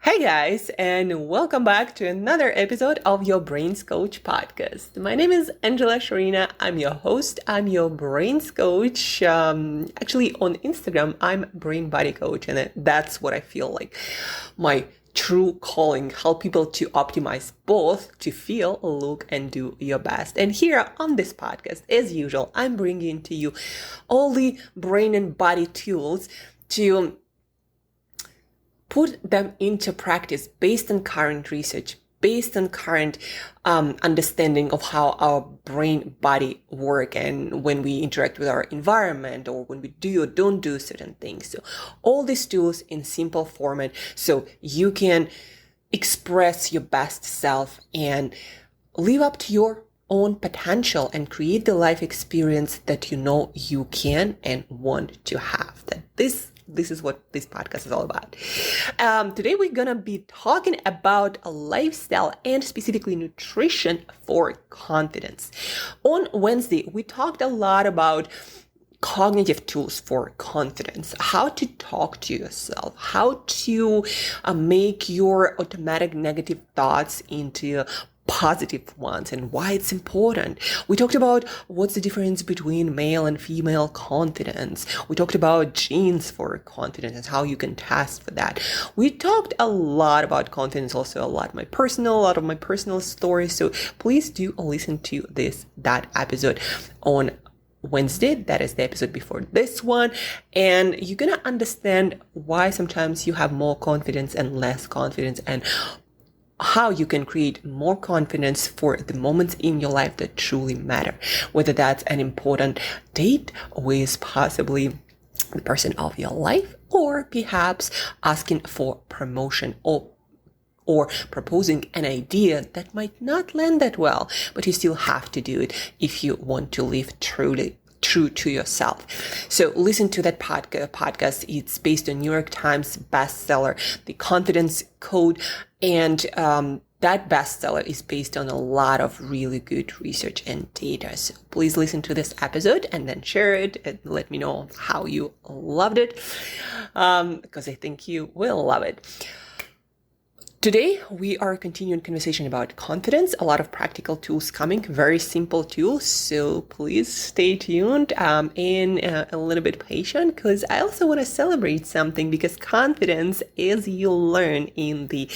Hey guys, and welcome back to another episode of your Brains Coach podcast. My name is Angela Shurina. I'm your host. I'm your Brains Coach. Actually, on Instagram, I'm Brain Body Coach, and that's what I feel like my true calling, help people to optimize both to feel, look, and do your best. And here on this podcast, as usual, I'm bringing to you all the brain and body tools to put them into practice based on current research, based on current understanding of how our brain body work and when we interact with our environment or when we do or don't do certain things. So all these tools in simple format so you can express your best self and live up to your own potential and create the life experience that you know you can and want to have. That this is what this podcast is all about. Today we're gonna be talking about a lifestyle and specifically nutrition for confidence. On Wednesday, we talked a lot about cognitive tools for confidence, how to talk to yourself, how to make your automatic negative thoughts into positive ones and why it's important. We talked about what's the difference between male and female confidence. We talked about genes for confidence and how you can test for that. We talked a lot about confidence, also a lot of my personal stories. So please do listen to that episode on Wednesday. That is the episode before this one. And you're going to understand why sometimes you have more confidence and less confidence and how you can create more confidence for the moments in your life that truly matter, whether that's an important date with possibly the person of your life, or perhaps asking for promotion or proposing an idea that might not land that well, but you still have to do it if you want to live true to yourself. So listen to that podcast. It's based on New York Times bestseller, The Confidence Code. And that bestseller is based on a lot of really good research and data. So please listen to this episode and then share it and let me know how you loved it, because I think you will love it. Today, we are continuing conversation about confidence, a lot of practical tools coming, very simple tools. So please stay tuned and a little bit patient, because I also want to celebrate something, because confidence, as you learn in the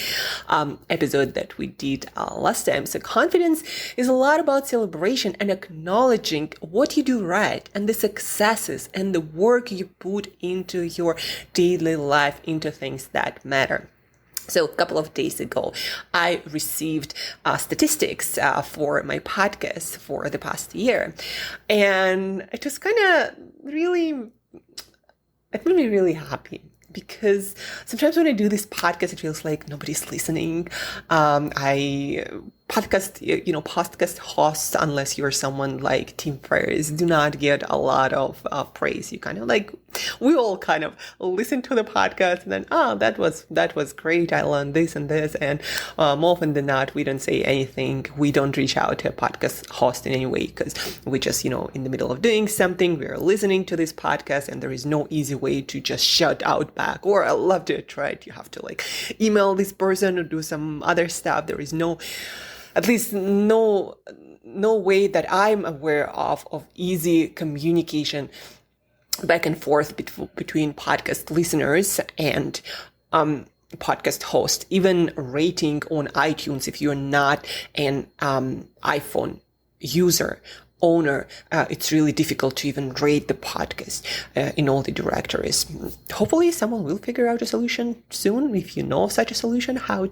episode that we did last time. So confidence is a lot about celebration and acknowledging what you do right and the successes and the work you put into your daily life, into things that matter. So a couple of days ago, I received statistics for my podcast for the past year. And it was kind of it made me really happy. Because sometimes when I do this podcast, it feels like nobody's listening. Podcast hosts, unless you're someone like Tim Ferriss, do not get a lot of praise. You kind of we all kind of listen to the podcast and then, that was great. I learned this and this. And more often than not, we don't say anything. We don't reach out to a podcast host in any way, because we just, in the middle of doing something, we're listening to this podcast, and there is no easy way to just shout out back, or I love to try it. You have to email this person or do some other stuff. There is no way that I'm aware of easy communication back and forth between podcast listeners and podcast host. Even rating on iTunes, if you're not an iPhone user owner, it's really difficult to even rate the podcast in all the directories. Hopefully someone will figure out a solution soon. If you know of such a solution, how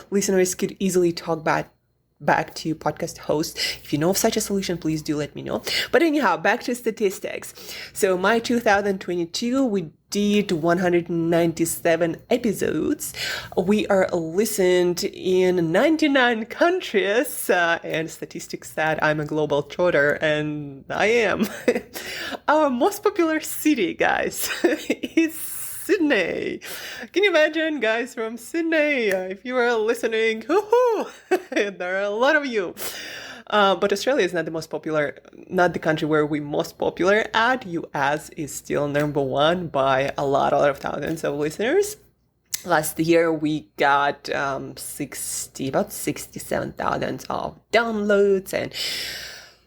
listeners could easily talk back to podcast host. If you know of such a solution, please do let me know. But anyhow, back to statistics. So my 2022, we did 197 episodes. We are listened in 99 countries, and statistics said I'm a global trotter, and I am. Our most popular city, guys, is Sydney. Can you imagine, guys from Sydney? If you are listening, there are a lot of you. But Australia is not the country where we're most popular at. US is still number one by a lot of thousands of listeners. Last year, we got about 67,000 of downloads, and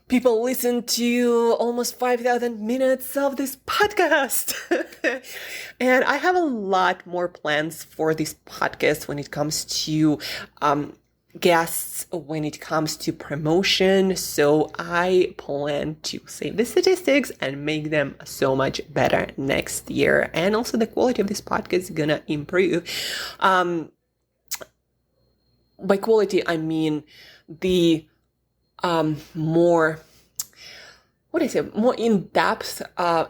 people listen to almost 5,000 minutes of this podcast. And I have a lot more plans for this podcast when it comes to guests, when it comes to promotion. So I plan to save the statistics and make them so much better next year. And also the quality of this podcast is gonna improve. By quality, I mean the more more in-depth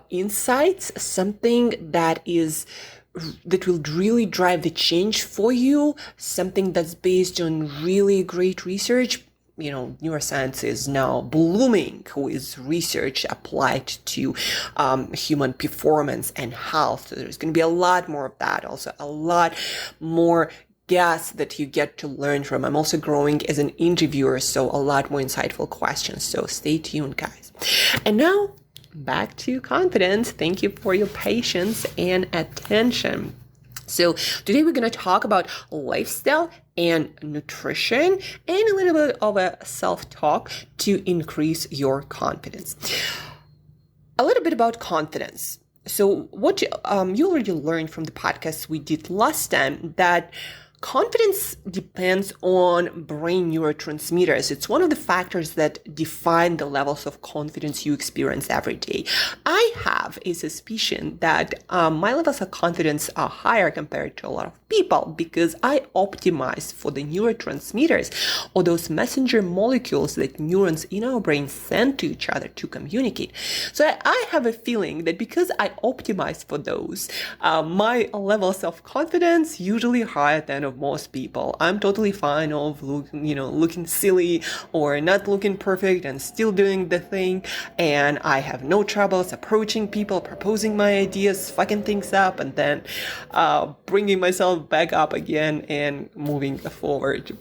insights, something that will really drive the change for you, something that's based on really great research. Neuroscience is now blooming with research applied to human performance and health. So there's going to be a lot more of that. Also, a lot more guests that you get to learn from. I'm also growing as an interviewer, so a lot more insightful questions. So stay tuned, guys. And now back to confidence. Thank you for your patience and attention. So today we're going to talk about lifestyle and nutrition and a little bit of a self-talk to increase your confidence. A little bit about confidence. So what you already learned from the podcast we did last time, that confidence depends on brain neurotransmitters. It's one of the factors that define the levels of confidence you experience every day. I have a suspicion that my levels of confidence are higher compared to a lot of people because I optimize for the neurotransmitters, or those messenger molecules that neurons in our brain send to each other to communicate. So I have a feeling that because I optimize for those, my levels of confidence usually higher than of most people. I'm totally fine of looking silly or not looking perfect and still doing the thing, and I have no troubles approaching people, proposing my ideas, fucking things up, and then bringing myself back up again and moving forward.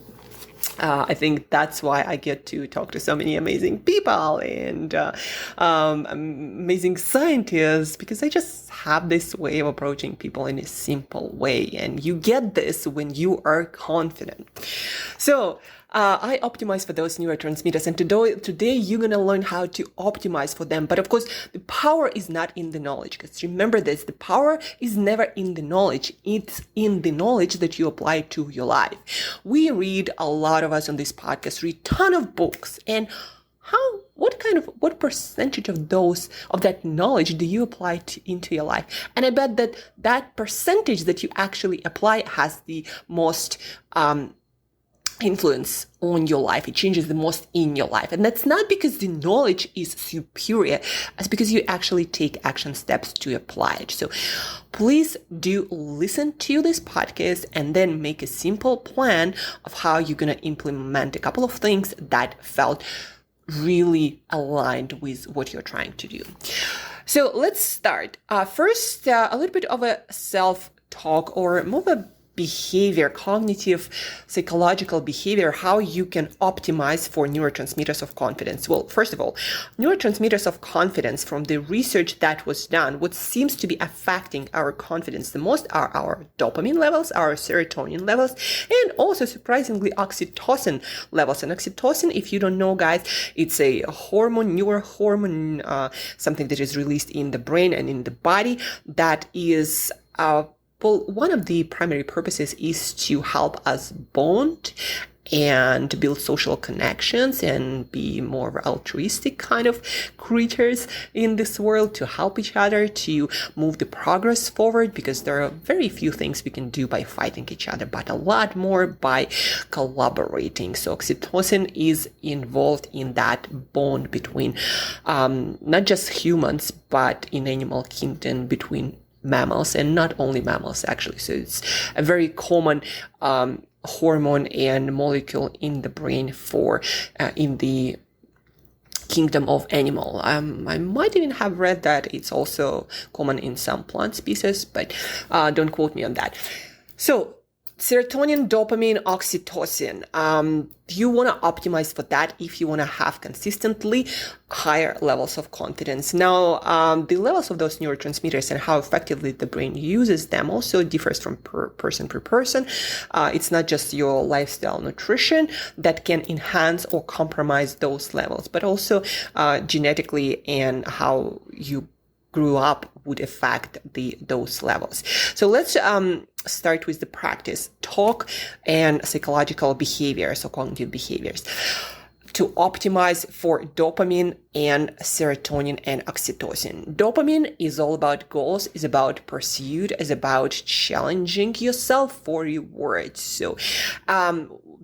I think that's why I get to talk to so many amazing people and amazing scientists, because I just have this way of approaching people in a simple way. And you get this when you are confident. So I optimize for those neurotransmitters, and today you're going to learn how to optimize for them. But of course, the power is not in the knowledge, because remember this, the power is never in the knowledge. It's in the knowledge that you apply to your life. We read, a lot of us on this podcast read a ton of books, and what percentage of that knowledge do you apply into your life? And I bet that percentage that you actually apply has the most influence on your life. It changes the most in your life. And that's not because the knowledge is superior. It's because you actually take action steps to apply it. So please do listen to this podcast and then make a simple plan of how you're going to implement a couple of things that felt really aligned with what you're trying to do. So let's start. First, a little bit of a self-talk, or more of a behavior, cognitive, psychological behavior, how you can optimize for neurotransmitters of confidence. Well, first of all, neurotransmitters of confidence, from the research that was done, what seems to be affecting our confidence the most are our dopamine levels, our serotonin levels, and also surprisingly oxytocin levels. And oxytocin, if you don't know, guys, it's a hormone, neurohormone, something that is released in the brain and in the body that is well, one of the primary purposes is to help us bond and build social connections and be more altruistic kind of creatures in this world, to help each other, to move the progress forward, because there are very few things we can do by fighting each other, but a lot more by collaborating. So oxytocin is involved in that bond between not just humans, but in animal kingdom between mammals, and not only mammals actually. So it's a very common hormone and molecule in the brain for in the kingdom of animal. I might even have read that it's also common in some plant species, but don't quote me on that. So Serotonin, dopamine, oxytocin. You want to optimize for that if you want to have consistently higher levels of confidence. Now, the levels of those neurotransmitters and how effectively the brain uses them also differs from person per person. It's not just your lifestyle, nutrition that can enhance or compromise those levels, but also genetically and how you grew up would affect those levels. So let's start with the practice, talk and psychological behaviors or cognitive behaviors to optimize for dopamine and serotonin and oxytocin. Dopamine is all about goals, is about pursuit, is about challenging yourself for rewards. So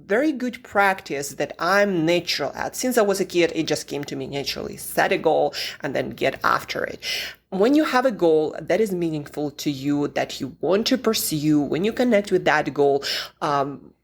very good practice that I'm natural at. Since I was a kid, it just came to me naturally. Set a goal and then get after it. When you have a goal that is meaningful to you, that you want to pursue, when you connect with that goal,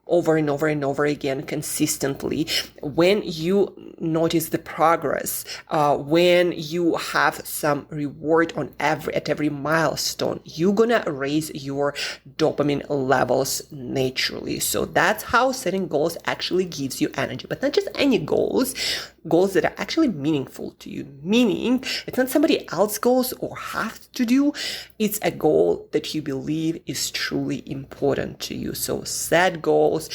over and over and over again consistently, when you notice the progress, when you have some reward at every milestone, you're gonna raise your dopamine levels naturally. So that's how setting goals actually gives you energy, but not just any goals that are actually meaningful to you. Meaning, it's not somebody else's goals or have to do. It's a goal that you believe is truly important to you. So set goals,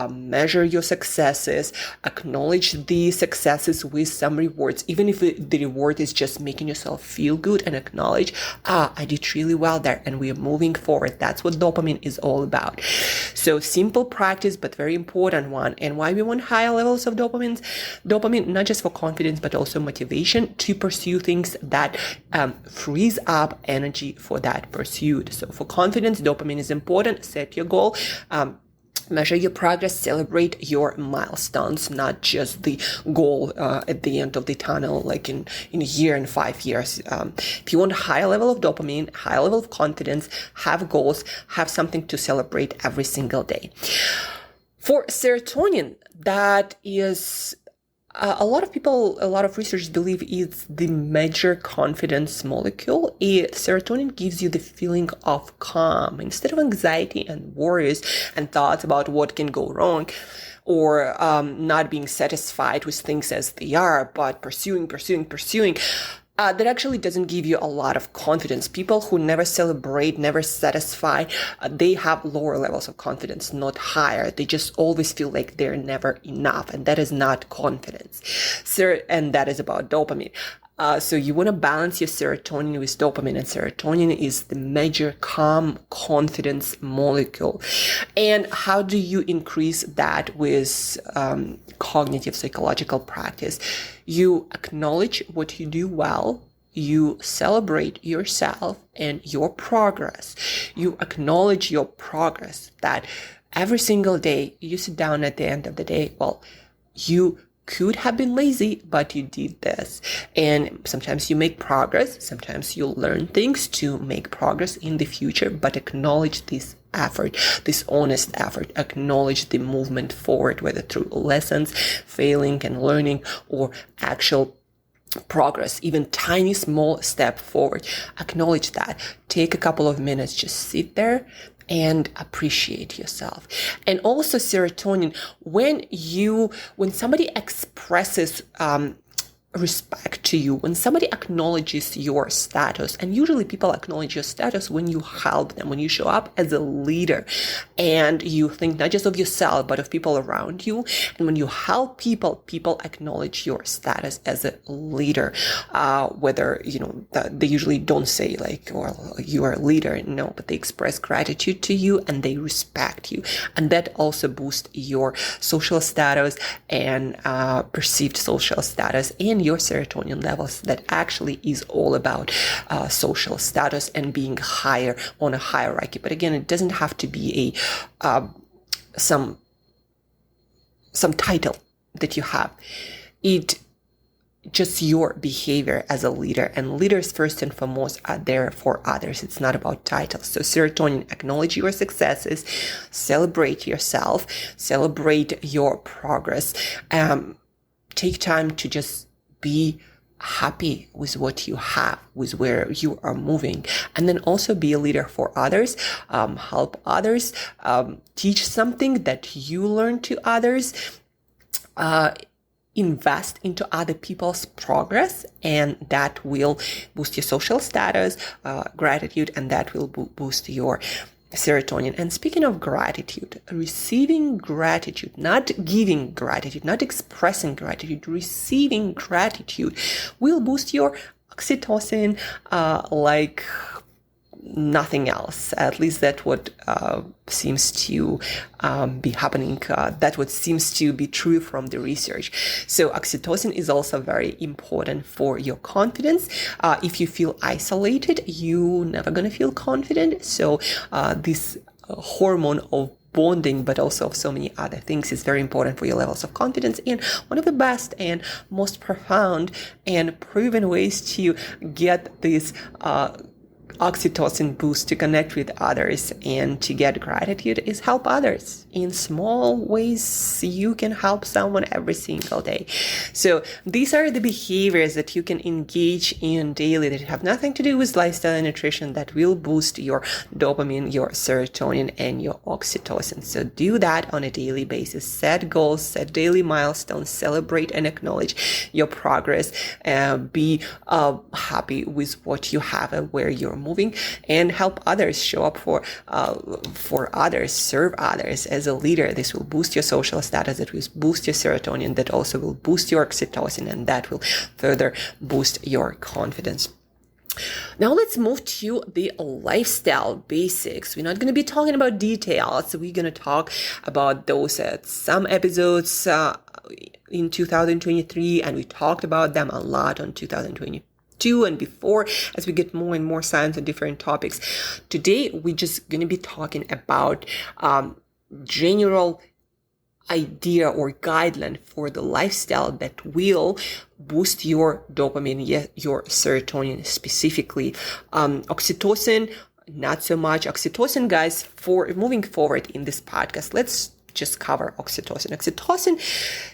measure your successes, acknowledge the successes with some rewards, even if the reward is just making yourself feel good, and acknowledge, I did really well there and we are moving forward. That's what dopamine is all about. So simple practice, but very important one. And why we want higher levels of dopamine, not just for confidence, but also motivation to pursue things that frees up energy for that pursuit. So for confidence, dopamine is important. Set your goal. Measure your progress, celebrate your milestones, not just the goal at the end of the tunnel, like in a year and 5 years. If you want a higher level of dopamine, higher level of confidence, have goals, have something to celebrate every single day. For serotonin, that is a lot of research believe it's the major confidence molecule. Serotonin gives you the feeling of calm instead of anxiety and worries and thoughts about what can go wrong, or not being satisfied with things as they are, but pursuing. That actually doesn't give you a lot of confidence. People who never celebrate, never satisfy, they have lower levels of confidence, not higher. They just always feel like they're never enough, and that is not confidence. And that is about dopamine. So you want to balance your serotonin with dopamine, and serotonin is the major calm confidence molecule. And how do you increase that with cognitive psychological practice? You acknowledge what you do well. You celebrate yourself and your progress. You acknowledge your progress, that every single day you sit down at the end of the day, well, you could have been lazy, but you did this. And sometimes you make progress. Sometimes you'll learn things to make progress in the future, but acknowledge this effort, this honest effort. Acknowledge the movement forward, whether through lessons, failing and learning, or actual progress, even tiny small step forward. Acknowledge that. Take a couple of minutes, just sit there and appreciate yourself. And also serotonin, when somebody expresses respect to you, when somebody acknowledges your status, and usually people acknowledge your status when you help them, when you show up as a leader and you think not just of yourself but of people around you, and when you help people acknowledge your status as a leader, whether they usually don't say like, well, you are a leader, no, but they express gratitude to you and they respect you, and that also boosts your social status and perceived social status and your serotonin levels. That actually is all about social status and being higher on a hierarchy. But again, it doesn't have to be some title that you have. It just your behavior as a leader, and leaders first and foremost are there for others. It's not about titles. So serotonin, acknowledge your successes, celebrate yourself, celebrate your progress, take time to just be happy with what you have, with where you are moving, and then also be a leader for others, help others, teach something that you learn to others, invest into other people's progress, and that will boost your social status, gratitude, and that will boost your serotonin. And speaking of gratitude, receiving gratitude, not giving gratitude, not expressing gratitude, receiving gratitude will boost your oxytocin like nothing else. At least that's what seems to be happening. That's what seems to be true from the research. So oxytocin is also very important for your confidence. If you feel isolated, you're never going to feel confident. So this hormone of bonding, but also of so many other things, is very important for your levels of confidence. And one of the best and most profound and proven ways to get this oxytocin boost, to connect with others and to get gratitude, is help others. In small ways, you can help someone every single day. So these are the behaviors that you can engage in daily that have nothing to do with lifestyle and nutrition, that will boost your dopamine, your serotonin, and your oxytocin. So do that on a daily basis. Set goals, set daily milestones, celebrate and acknowledge your progress, be happy with what you have and where you're moving, and help others, show up for others, serve others as a leader. This will boost your social status, that will boost your serotonin, that also will boost your oxytocin, and that will further boost your confidence. Now let's move to the lifestyle basics. We're not going to be talking about details. We're going to talk about those at some episodes in 2023, and we talked about them a lot on 2022 and before, as we get more and more science on different topics. Today, we're just going to be talking about general idea or guideline for the lifestyle that will boost your dopamine, your serotonin specifically. Oxytocin, not so much. Oxytocin, guys, for moving forward in this podcast, let's just cover oxytocin. Oxytocin,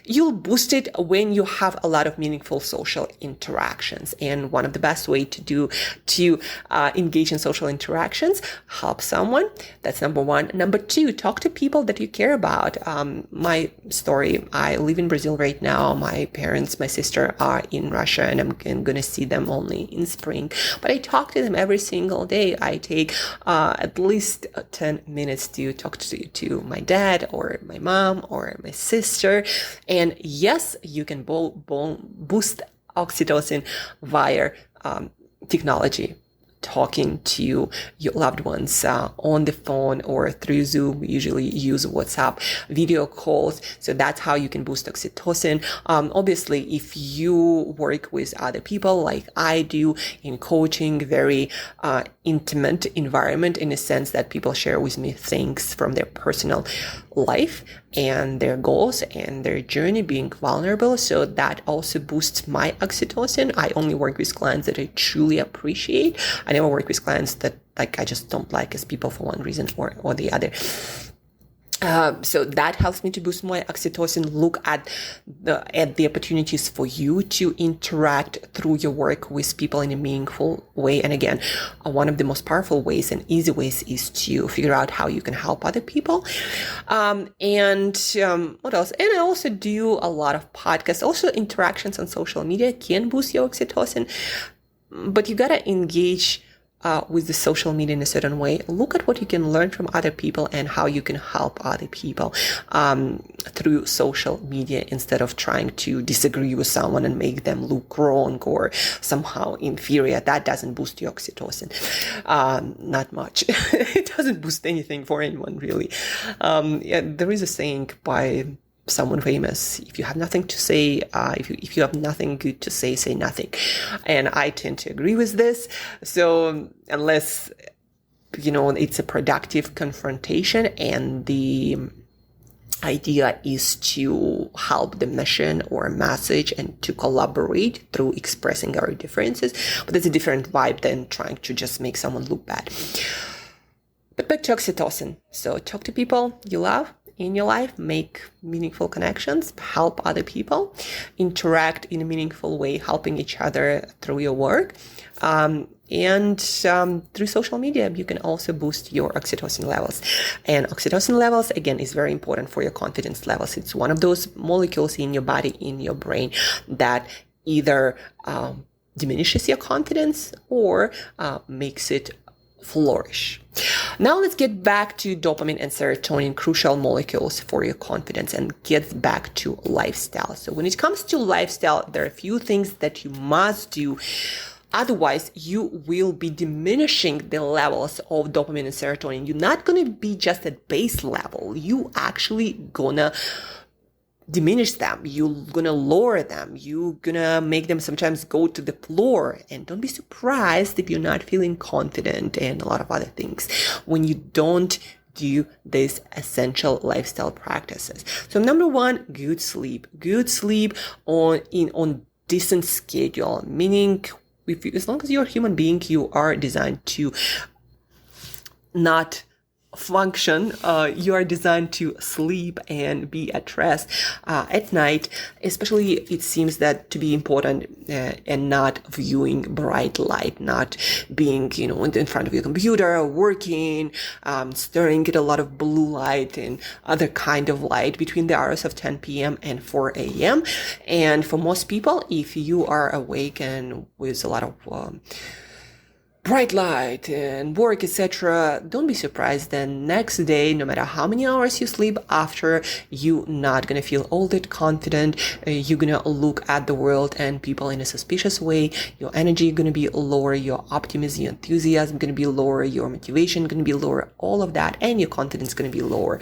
you'll boost it when you have a lot of meaningful social interactions. And one of the best way to engage in social interactions, help someone. That's number one. Number two, talk to people that you care about. My story, I live in Brazil right now. My parents, my sister are in Russia, and I'm going to see them only in spring. But I talk to them every single day. I take at least 10 minutes to talk to my dad or my mom or my sister. And yes, you can boost oxytocin via technology, talking to your loved ones on the phone or through Zoom. We usually use WhatsApp video calls. So that's how you can boost oxytocin. Obviously, if you work with other people like I do in coaching, very intimate environment, in a sense that people share with me things from their personal life and their goals and their journey, being vulnerable. So that also boosts my oxytocin. I only work with clients that I truly appreciate. I never work with clients that I just don't like as people for one reason or the other. So that helps me to boost my oxytocin. Look at the opportunities for you to interact through your work with people in a meaningful way. And again, one of the most powerful ways and easy ways is to figure out how you can help other people. And what else? And I also do a lot of podcasts. Also, interactions on social media can boost your oxytocin, but you gotta engage with the social media in a certain way. Look at what you can learn from other people and how you can help other people through social media, instead of trying to disagree with someone and make them look wrong or somehow inferior. That doesn't boost your oxytocin. Not much. It doesn't boost anything for anyone, really. There is a saying by someone famous: if you have nothing to say, if you have nothing good to say, say nothing. And I tend to agree with this. So unless, it's a productive confrontation and the idea is to help the mission or message and to collaborate through expressing our differences, but that's a different vibe than trying to just make someone look bad. But back to oxytocin. So talk to people you love in your life, make meaningful connections, help other people, interact in a meaningful way, helping each other through your work. And through social media, you can also boost your oxytocin levels. And oxytocin levels, again, is very important for your confidence levels. It's one of those molecules in your body, in your brain, that either diminishes your confidence or makes it flourish. Now let's get back to dopamine and serotonin, crucial molecules for your confidence, and get back to lifestyle. So when it comes to lifestyle, there are a few things that you must do. Otherwise, you will be diminishing the levels of dopamine and serotonin. You're not going to be just at base level. You actually gonna diminish them. You're gonna lower them. You're gonna make them sometimes go to the floor. And don't be surprised if you're not feeling confident and a lot of other things when you don't do these essential lifestyle practices. So number one, good sleep. Good sleep on decent schedule, meaning as long as you're a human being, you are designed to not function. You are designed to sleep and be at rest at night. Especially, it seems that to be important, and not viewing bright light, not being, in front of your computer, working, staring at a lot of blue light and other kind of light between the hours of 10 p.m. and 4 a.m. And for most people, if you are awake and with a lot of bright light and work, etc., don't be surprised then next day, no matter how many hours you sleep after, you're not gonna feel all that confident. You're gonna look at the world and people in a suspicious way. Your energy gonna be lower, your optimism, your enthusiasm gonna be lower, your motivation gonna be lower, all of that, and your confidence gonna be lower.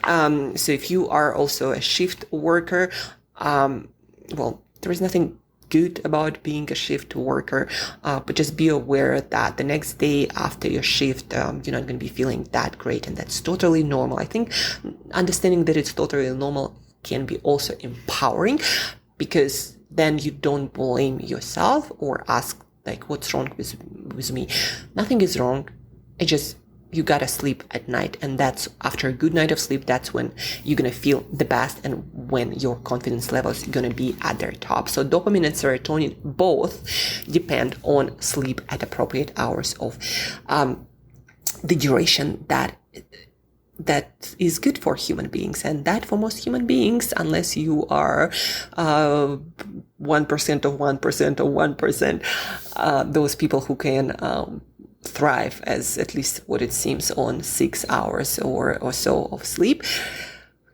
So if you are also a shift worker, well, there is nothing good about being a shift worker, but just be aware that the next day after your shift, you're not going to be feeling that great, and that's totally normal. I think understanding that it's totally normal can be also empowering, because then you don't blame yourself or ask like, what's wrong with me? Nothing is wrong. It just, you gotta sleep at night, and that's after a good night of sleep, that's when you're gonna feel the best and when your confidence levels are gonna be at their top. So dopamine and serotonin both depend on sleep at appropriate hours of the duration that is good for human beings, and that for most human beings, unless you are 1% of 1% of 1%, those people who can thrive as at least what it seems on 6 hours or so of sleep.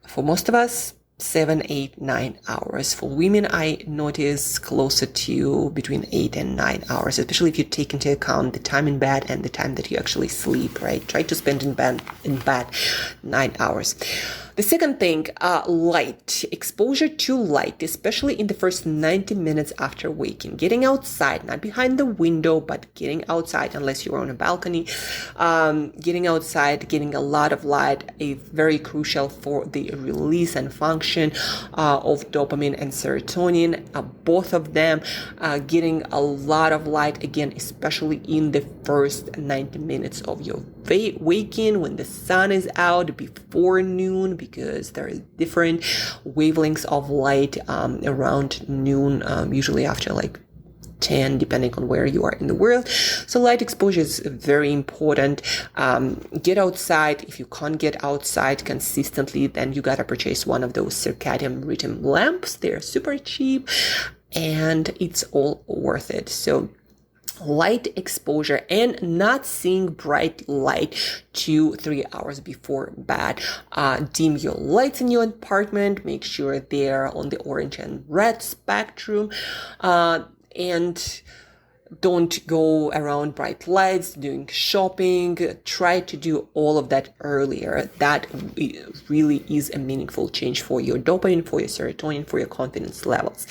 For most of us, 7, 8, 9 hours. For women, I notice closer to between 8 and 9 hours, especially if you take into account the time in bed and the time that you actually sleep, right? Try to spend in bed 9 hours. The second thing, light, exposure to light, especially in the first 90 minutes after waking. Getting outside, not behind the window, but getting outside, unless you're on a balcony. Getting outside, getting a lot of light is very crucial for the release and function of dopamine and serotonin. Both of them, getting a lot of light, again, especially in the first 90 minutes of your waking, when the sun is out, before noon, because there are different wavelengths of light around noon, usually after like 10, depending on where you are in the world. So light exposure is very important. Get outside. If you can't get outside consistently, then you gotta purchase one of those circadian rhythm lamps. They're super cheap and it's all worth it. So light exposure and not seeing bright light 2-3 hours before bed. Dim your lights in your apartment. Make sure they're on the orange and red spectrum. And don't go around bright lights, doing shopping. Try to do all of that earlier. That really is a meaningful change for your dopamine, for your serotonin, for your confidence levels.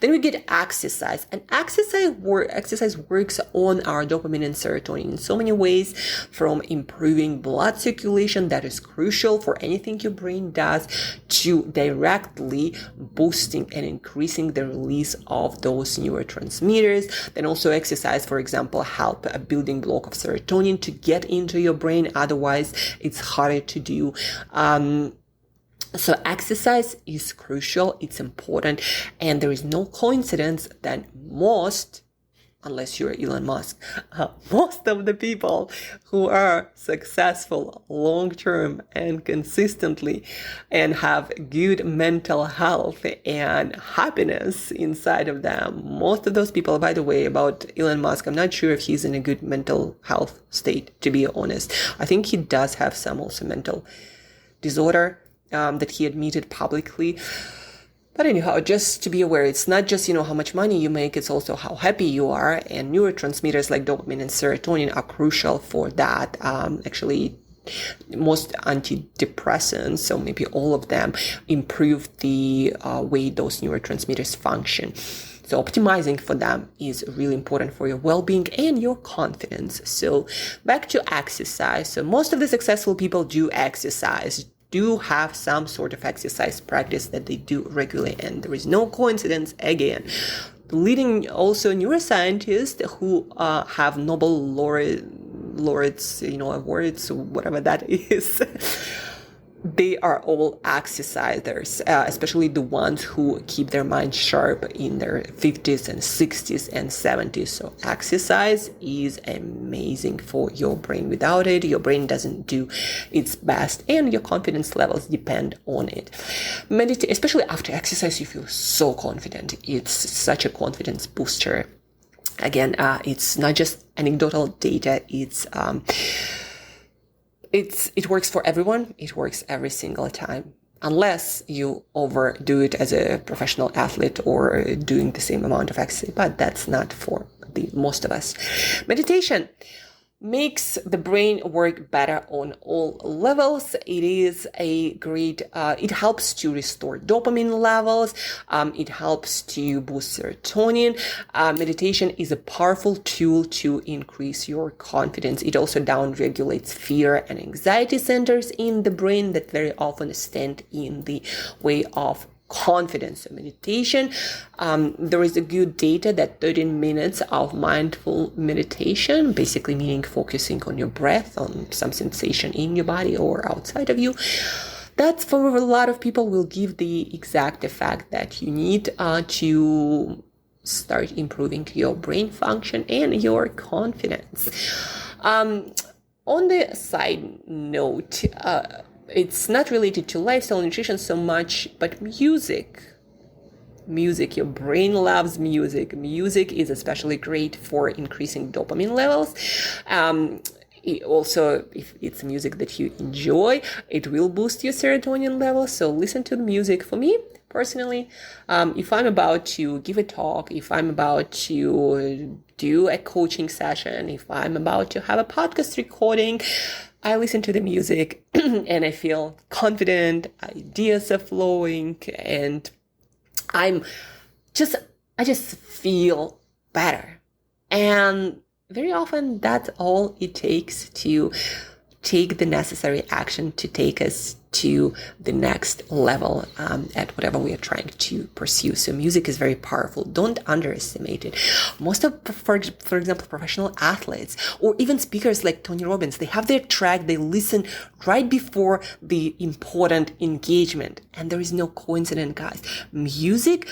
Then we get exercise. And exercise works on our dopamine and serotonin in so many ways, from improving blood circulation, that is crucial for anything your brain does, to directly boosting and increasing the release of those neurotransmitters. Then also exercise, for example, help a building block of serotonin to get into your brain. Otherwise, it's harder to do. So exercise is crucial, it's important, and there is no coincidence that unless you're Elon Musk, most of the people who are successful long-term and consistently and have good mental health and happiness inside of them, most of those people, by the way, about Elon Musk, I'm not sure if he's in a good mental health state, to be honest. I think he does have some also mental disorder that he admitted publicly. But anyhow, just to be aware, it's not just, how much money you make, it's also how happy you are. And neurotransmitters like dopamine and serotonin are crucial for that. Actually, most antidepressants, so maybe all of them, improve the way those neurotransmitters function. So optimizing for them is really important for your well-being and your confidence. So back to exercise. So most of the successful people do exercise, do have some sort of exercise practice that they do regularly, and there is no coincidence again. Leading also neuroscientists who have Nobel laureates, awards, whatever that is, they are all exercisers, especially the ones who keep their mind sharp in their 50s and 60s and 70s. So exercise is amazing for your brain. Without it, your brain doesn't do its best, and your confidence levels depend on it. Especially after exercise, you feel so confident. It's such a confidence booster. Again, it's not just anecdotal data. It works for everyone. It works every single time, unless you overdo it as a professional athlete or doing the same amount of exercise, but that's not for the most of us. Meditation makes the brain work better on all levels. It is a great, it helps to restore dopamine levels. It helps to boost serotonin. Meditation is a powerful tool to increase your confidence. It also downregulates fear and anxiety centers in the brain that very often stand in the way of confidence. So meditation, there is a good data that 13 minutes of mindful meditation, basically meaning focusing on your breath, on some sensation in your body or outside of you, that for a lot of people will give the exact effect that you need to start improving your brain function and your confidence. On the side note, it's not related to lifestyle nutrition so much, but music, your brain loves music. Music is especially great for increasing dopamine levels. Also, if it's music that you enjoy, it will boost your serotonin levels. So listen to the music. For me personally, if I'm about to give a talk, if I'm about to do a coaching session, if I'm about to have a podcast recording, I listen to the music and I feel confident, ideas are flowing, and I just feel better. And very often that's all it takes to take the necessary action to take us to the next level at whatever we are trying to pursue. So music is very powerful. Don't underestimate it. Most of, for example, professional athletes or even speakers like Tony Robbins, they have their track, they listen right before the important engagement. And there is no coincidence, guys. Music,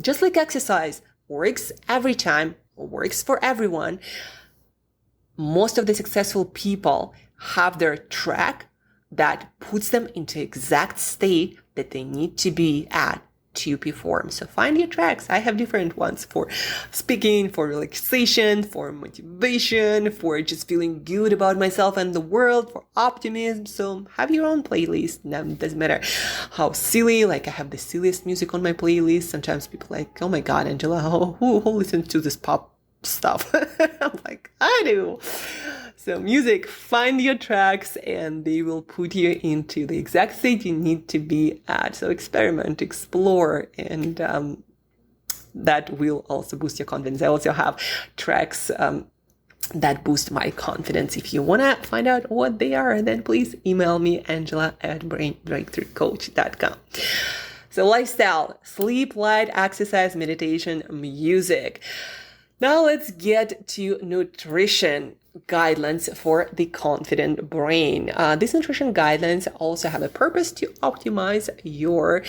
just like exercise, works every time, works for everyone. Most of the successful people have their track that puts them into exact state that they need to be at to perform. So find your tracks. I have different ones for speaking, for relaxation, for motivation, for just feeling good about myself and the world, for optimism. So have your own playlist. Now, it doesn't matter how silly, like I have the silliest music on my playlist. Sometimes people are like, oh my God, Angela, who listens to this pop stuff? I'm like, I do. So music, find your tracks and they will put you into the exact state you need to be at. So experiment, explore, and that will also boost your confidence. I also have tracks that boost my confidence. If you want to find out what they are, then please email me, angela@brainbreakthroughcoach.com. So lifestyle, sleep, light, exercise, meditation, music. Now let's get to nutrition guidelines for the confident brain. These nutrition guidelines also have a purpose to optimize your,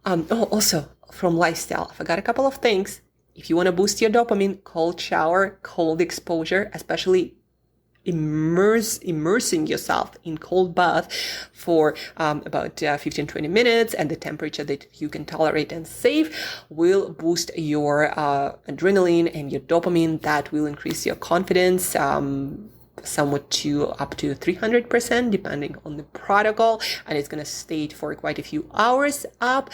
also from lifestyle. I forgot a couple of things. If you want to boost your dopamine, cold shower, cold exposure, especially immersing yourself in cold bath for about 15-20 minutes at the temperature that you can tolerate and safe will boost your adrenaline and your dopamine. That will increase your confidence somewhat to up to 300% depending on the protocol, and it's going to stay for quite a few hours up.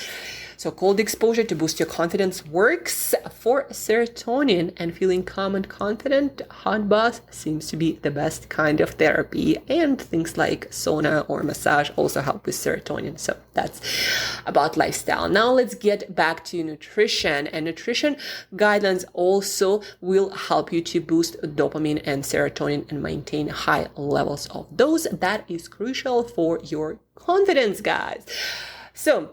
So cold exposure to boost your confidence works. For serotonin and feeling calm and confident, hot bath seems to be the best kind of therapy, and things like sauna or massage also help with serotonin. So that's about lifestyle. Now let's get back to nutrition, and nutrition guidelines also will help you to boost dopamine and serotonin and maintain high levels of those. That is crucial for your confidence, guys. So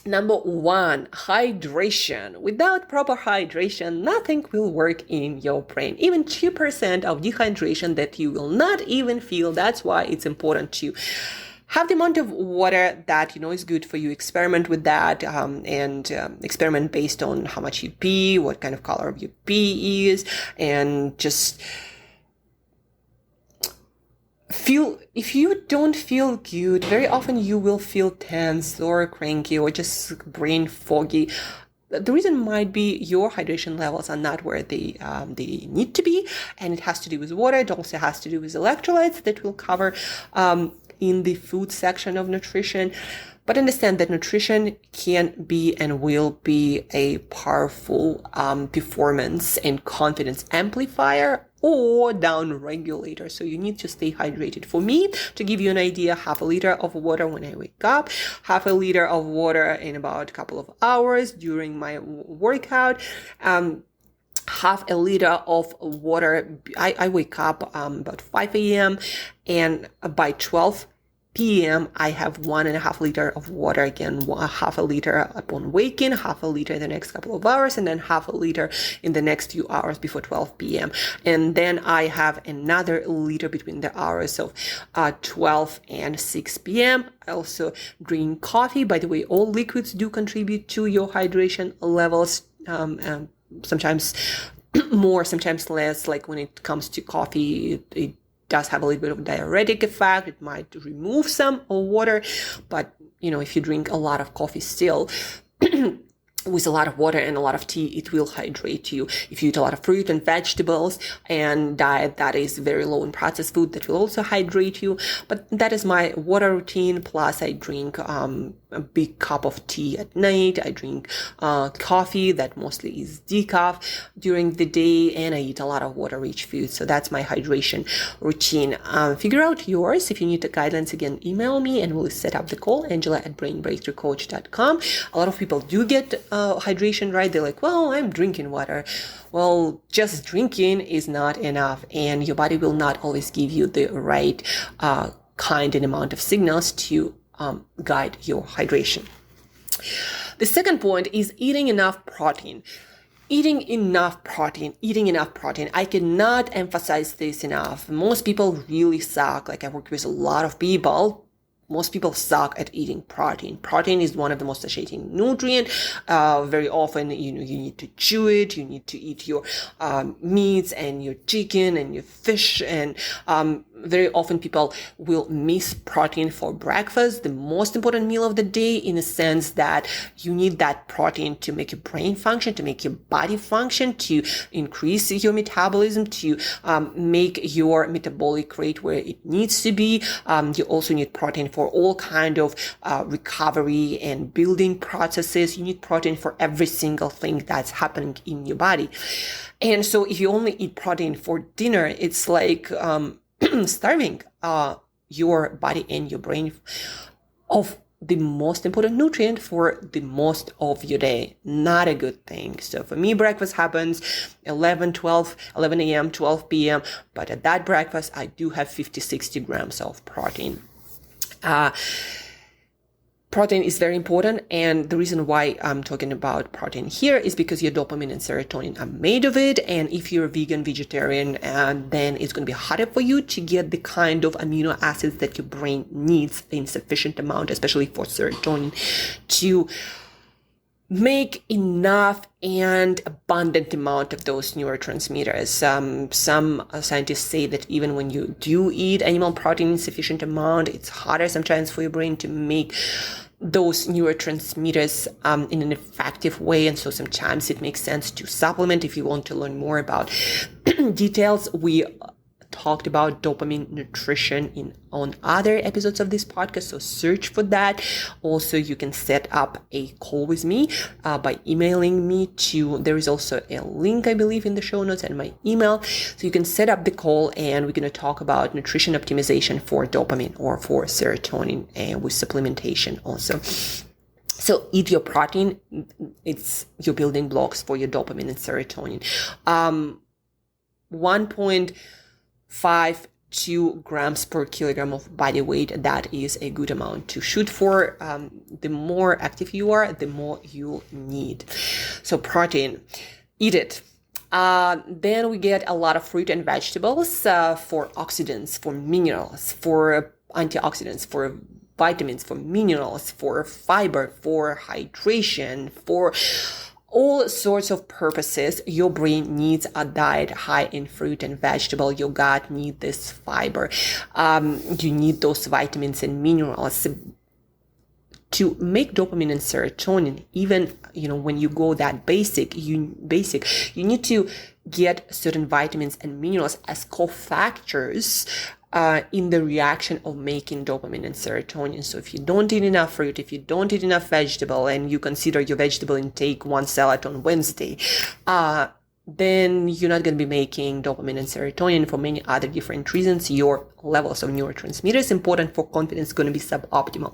number one, hydration. Without proper hydration, nothing will work in your brain. Even 2% of dehydration that you will not even feel. That's why it's important to have the amount of water that you know is good for you. Experiment with that, and experiment based on how much you pee, what kind of color of your pee is, and just if you don't feel good, very often you will feel tense or cranky or just brain foggy. The reason might be your hydration levels are not where they need to be, and it has to do with water. It also has to do with electrolytes that we'll cover in the food section of nutrition. But understand that nutrition can be and will be a powerful performance and confidence amplifier or down regulator. So you need to stay hydrated. For me, to give you an idea, half a liter of water when I wake up, half a liter of water in about a couple of hours during my workout, half a liter of water. I wake up about 5 a.m. and by 12 p.m. I have 1.5 liter of water. Again, half a liter upon waking, half a liter in the next couple of hours, and then half a liter in the next few hours before 12 p.m. And then I have another liter between the hours of 12 and 6 p.m. I also drink coffee. By the way, all liquids do contribute to your hydration levels. Sometimes more, sometimes less. Like when it comes to coffee, it does have a little bit of diuretic effect. It might remove some water, but if you drink a lot of coffee still with a lot of water and a lot of tea, it will hydrate you. If you eat a lot of fruit and vegetables and diet that is very low in processed food, that will also hydrate you. But that is my water routine. Plus I drink a big cup of tea at night. I drink coffee that mostly is decaf during the day, and I eat a lot of water-rich food. So that's my hydration routine. Figure out yours. If you need the guidelines, again, email me and we'll set up the call, angela@brainbreakthroughcoach.com. A lot of people do get hydration right. They're like, well, I'm drinking water. Well, just drinking is not enough, and your body will not always give you the right kind and amount of signals to guide your hydration. The second point is eating enough protein. Eating enough protein. I cannot emphasize this enough. Most people really suck. Like I work with a lot of people. Most people suck at eating protein. Protein is one of the most satiating nutrients. Very often, you need to chew it. You need to eat your meats and your chicken and your fish. And very often people will miss protein for breakfast, the most important meal of the day, in a sense that you need that protein to make your brain function, to make your body function, to increase your metabolism, to make your metabolic rate where it needs to be. You also need protein for all kind of recovery and building processes. You need protein for every single thing that's happening in your body. And so if you only eat protein for dinner, it's like starving your body and your brain of the most important nutrient for the most of your day. Not a good thing. So for me, breakfast happens 11 a.m., 12 p.m. But at that breakfast, I do have 50-60 grams of protein. Protein is very important, and the reason why I'm talking about protein here is because your dopamine and serotonin are made of it, and if you're vegan, vegetarian, then it's going to be harder for you to get the kind of amino acids that your brain needs in sufficient amount, especially for serotonin, to make enough and abundant amount of those neurotransmitters. Some scientists say that even when you do eat animal protein in sufficient amount, it's harder sometimes for your brain to make those neurotransmitters in an effective way. And so sometimes it makes sense to supplement. If you want to learn more about details, we talked about dopamine nutrition on other episodes of this podcast, so search for that. Also, you can set up a call with me by emailing me there is also a link, I believe, in the show notes and my email, so you can set up the call, and we're going to talk about nutrition optimization for dopamine or for serotonin, and with supplementation also. So eat your protein. It's your building blocks for your dopamine and serotonin. 1.52 grams per kilogram of body weight, that is a good amount to shoot for. The more active you are, the more you need. So protein, eat it. Then we get a lot of fruit and vegetables for oxidants, for minerals, for antioxidants, for vitamins, for minerals, for fiber, for hydration, for all sorts of purposes. Your brain needs a diet high in fruit and vegetable. Your gut needs this fiber. You need those vitamins and minerals to make dopamine and serotonin. Even, when you go that basic, you need to get certain vitamins and minerals as cofactors in the reaction of making dopamine and serotonin. So if you don't eat enough fruit, if you don't eat enough vegetable, and you consider your vegetable intake one salad on Wednesday, then you're not going to be making dopamine and serotonin. For many other different reasons, your levels of neurotransmitters important for confidence going to be suboptimal.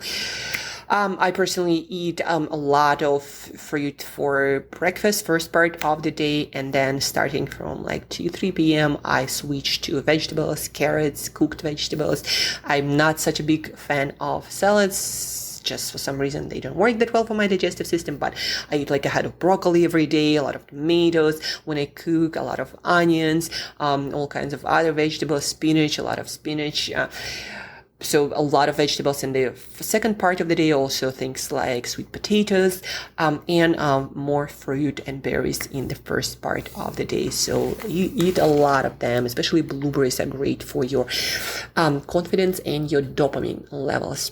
I personally eat a lot of fruit for breakfast, first part of the day, and then starting from 2-3 p.m. I switch to vegetables, carrots, cooked vegetables. I'm not such a big fan of salads. Just for some reason they don't work that well for my digestive system, but I eat a head of broccoli every day, a lot of tomatoes when I cook, a lot of onions, all kinds of other vegetables, spinach, a lot of spinach. So a lot of vegetables in the second part of the day, also things like sweet potatoes, and more fruit and berries in the first part of the day. So you eat a lot of them, especially blueberries are great for your confidence and your dopamine levels.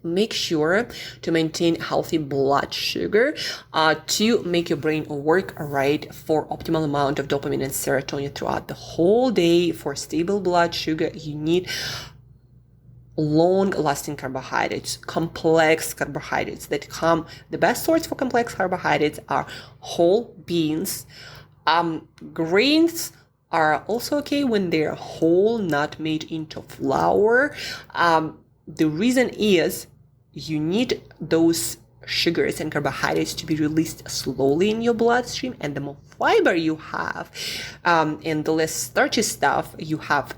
Make sure to maintain healthy blood sugar to make your brain work right for optimal amount of dopamine and serotonin throughout the whole day. For stable blood sugar, you need long-lasting carbohydrates, complex carbohydrates that come. The best source for complex carbohydrates are whole beans. Grains are also okay when they're whole, not made into flour. The reason is you need those sugars and carbohydrates to be released slowly in your bloodstream, and the more fiber you have and the less starchy stuff you have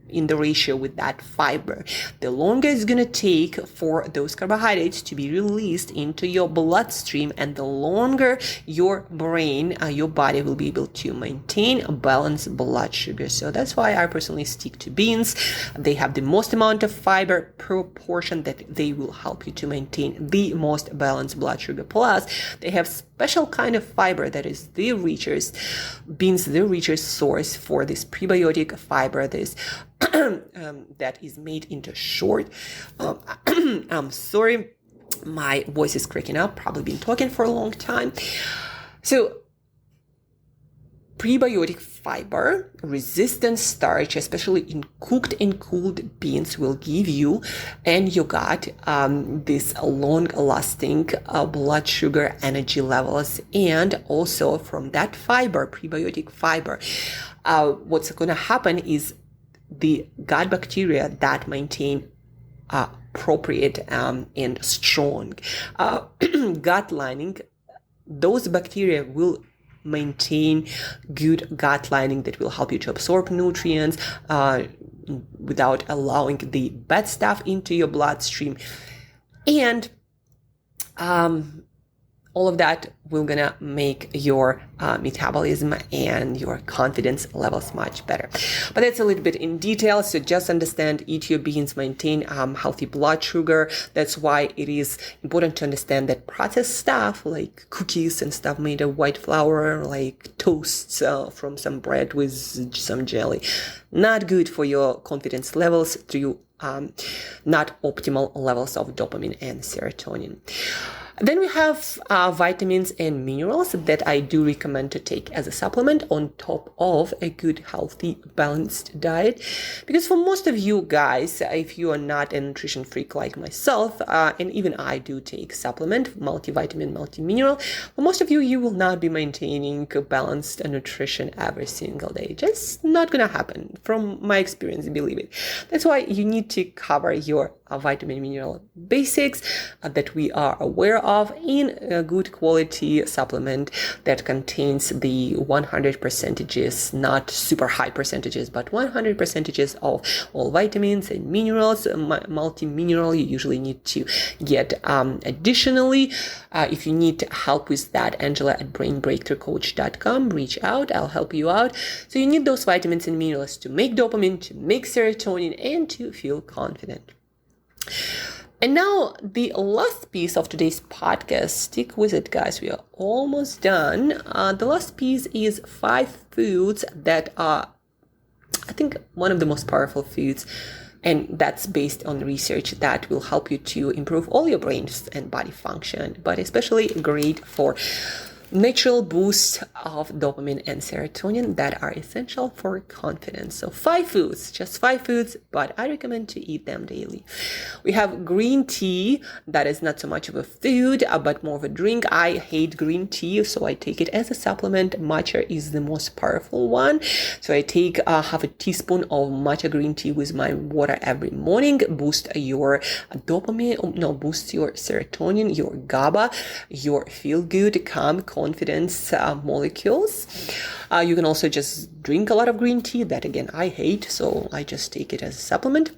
in the ratio with that fiber, the longer it's going to take for those carbohydrates to be released into your bloodstream, and the longer your brain, your body will be able to maintain a balanced blood sugar. So that's why I personally stick to beans. They have the most amount of fiber per portion that they will help you to maintain the most balanced blood sugar. Plus, they have special kind of fiber that is the richest source for this prebiotic fiber, this that is made into short. I'm sorry, my voice is cracking up. Probably been talking for a long time. So prebiotic fiber, resistant starch, especially in cooked and cooled beans, will give you and your gut this long-lasting blood sugar energy levels. And also from that fiber, prebiotic fiber, what's going to happen is the gut bacteria that maintain appropriate and strong gut lining, those bacteria will maintain good gut lining that will help you to absorb nutrients without allowing the bad stuff into your bloodstream. And all of that will gonna make your metabolism and your confidence levels much better. But that's a little bit in detail. So just understand, eat your beans, maintain healthy blood sugar. That's why it is important to understand that processed stuff like cookies and stuff made of white flour, like toasts from some bread with some jelly, not good for your confidence levels through not optimal levels of dopamine and serotonin. Then we have vitamins and minerals that I do recommend to take as a supplement on top of a good, healthy, balanced diet. Because for most of you guys, if you are not a nutrition freak like myself, and even I do take supplement, multivitamin, multimineral, for most of you, you will not be maintaining a balanced nutrition every single day. Just not gonna happen. From my experience, believe it. That's why you need to cover your vitamin mineral basics that we are aware of in a good quality supplement that contains the 100 percentages, not super high percentages, but 100 percentages of all vitamins and minerals. Multi-mineral you usually need to get additionally. If you need help with that, Angela at brainbreakthroughcoach.com, reach out, I'll help you out. So you need those vitamins and minerals to make dopamine, to make serotonin, and to feel confident. And now the last piece of today's podcast, stick with it guys, we are almost done. The last piece is 5 foods that are, I think, one of the most powerful foods, and that's based on research that will help you to improve all your brains and body function, but especially great for natural boost of dopamine and serotonin that are essential for confidence. So 5 foods, just 5 foods, but I recommend to eat them daily. We have green tea. That is not so much of a food, but more of a drink. I hate green tea, so I take it as a supplement. Matcha is the most powerful one. So I take half a teaspoon of matcha green tea with my water every morning. Boost your dopamine, boost your serotonin, your GABA, your feel good, calm, confidence molecules. You can also just drink a lot of green tea. That again, I hate, so I just take it as a supplement.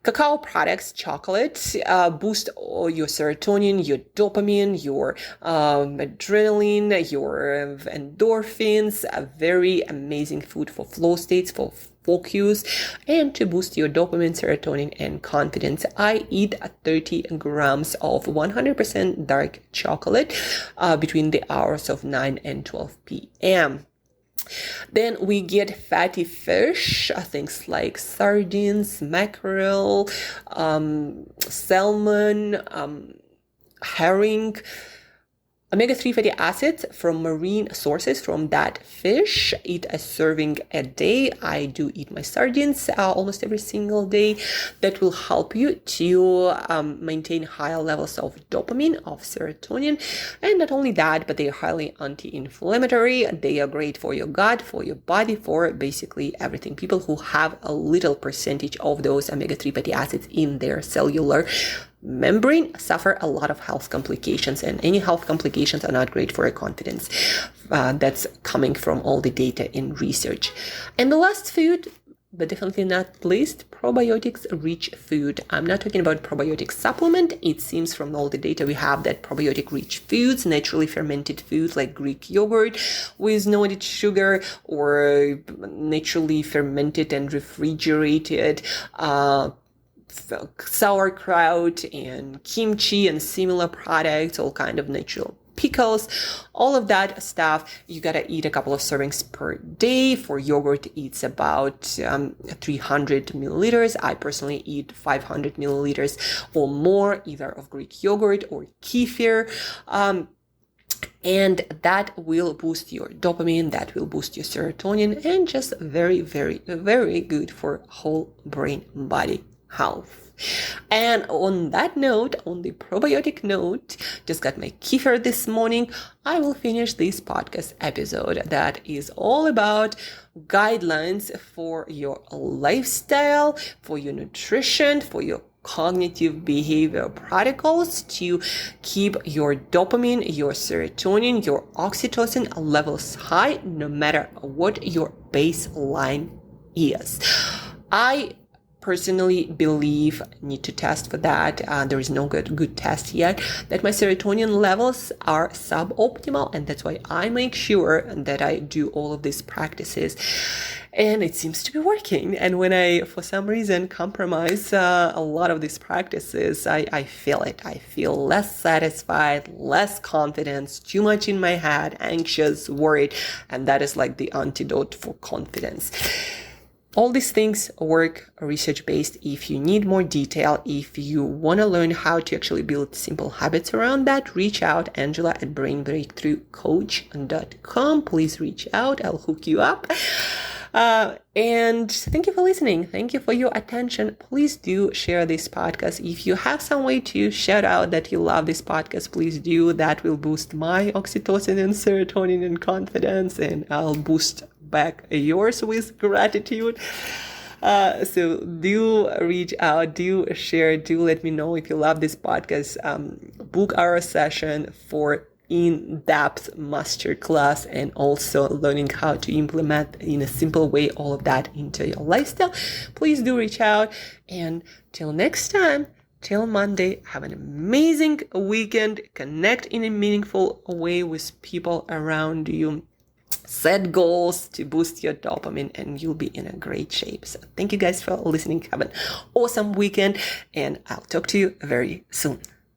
Cacao products, chocolate, boost your serotonin, your dopamine, your adrenaline, your endorphins. A very amazing food for flow states, for focus, and to boost your dopamine, serotonin, and confidence. I eat 30 grams of 100% dark chocolate between the hours of 9 and 12 p.m. Then we get fatty fish, things like sardines, mackerel, salmon, herring, omega-3 fatty acids from marine sources from that fish. Eat a serving a day. I do eat my sardines almost every single day. That will help you to maintain higher levels of dopamine, of serotonin. And not only that, but they are highly anti-inflammatory. They are great for your gut, for your body, for basically everything. People who have a little percentage of those omega-3 fatty acids in their cellular membrane suffer a lot of health complications, and any health complications are not great for your confidence. That's coming from all the data in research. And the last food, but definitely not least, probiotics rich food. I'm not talking about probiotic supplement. It seems from all the data we have that probiotic rich foods, naturally fermented foods like Greek yogurt with no added sugar, or naturally fermented and refrigerated sauerkraut and kimchi and similar products, all kind of natural pickles, all of that stuff, you gotta eat a couple of servings per day. For yogurt, it's about 300 milliliters. I personally eat 500 milliliters or more, either of Greek yogurt or kefir. And that will boost your dopamine, that will boost your serotonin, and just very, very, very good for whole brain body health. And on that note, on the probiotic note, just got my kefir this morning, I will finish this podcast episode that is all about guidelines for your lifestyle, for your nutrition, for your cognitive behavior protocols to keep your dopamine, your serotonin, your oxytocin levels high, no matter what your baseline is. I personally believe, need to test for that, there is no good test yet, that my serotonin levels are suboptimal, and that's why I make sure that I do all of these practices, and it seems to be working. And when I, for some reason, compromise a lot of these practices, I feel it. I feel less satisfied, less confidence, too much in my head, anxious, worried, and that is like the antidote for confidence. All these things work research-based. If you need more detail, if you want to learn how to actually build simple habits around that, reach out, Angela at brainbreakthroughcoach.com. Please reach out. I'll hook you up. And thank you for listening. Thank you for your attention. Please do share this podcast. If you have some way to shout out that you love this podcast, please do. That will boost my oxytocin and serotonin and confidence, and I'll boost back yours with gratitude. So do reach out, do share, do let me know if you love this podcast. Book our session for in-depth masterclass and also learning how to implement in a simple way all of that into your lifestyle. Please do reach out, and till next time, till Monday, have an amazing weekend. Connect in a meaningful way with people around you. Set goals to boost your dopamine, and you'll be in a great shape. So thank you guys for listening. Have an awesome weekend, and I'll talk to you very soon.